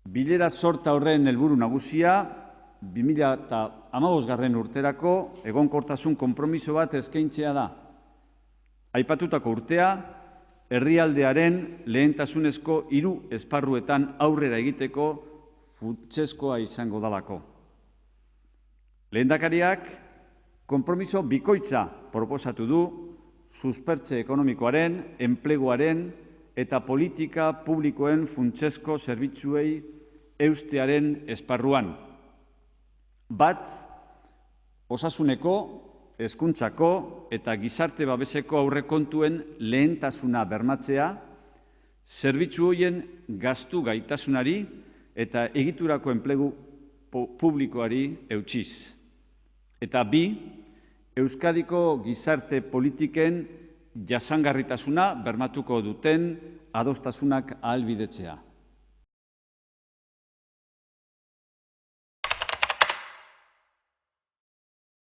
Bilera sorta horren helburu nagusia 2015. Urterako egonkortasun konpromiso bat eskaintzea da. Aipatutako urtea, herrialdearen lehentasunezko 3 esparruetan aurrera egiteko funtsezkoa izango dalako. Lehendakariak konpromiso bikoitza proposatu du suspertze ekonomikoaren, enpleguaren eta politika publikoen funtsezko zerbitzuei eustearen esparruan. Bat, osasuneko, hezkuntzako eta gizarte babeseko aurrekontuen lehentasuna bermatzea, zerbitzu horien gastu gaitasunari eta egiturako enplegu publikoari eutsiz. Eta bi, Euskadiko gizarte politiken jasangarritasuna bermatuko duten adostasunak ahalbidetzea.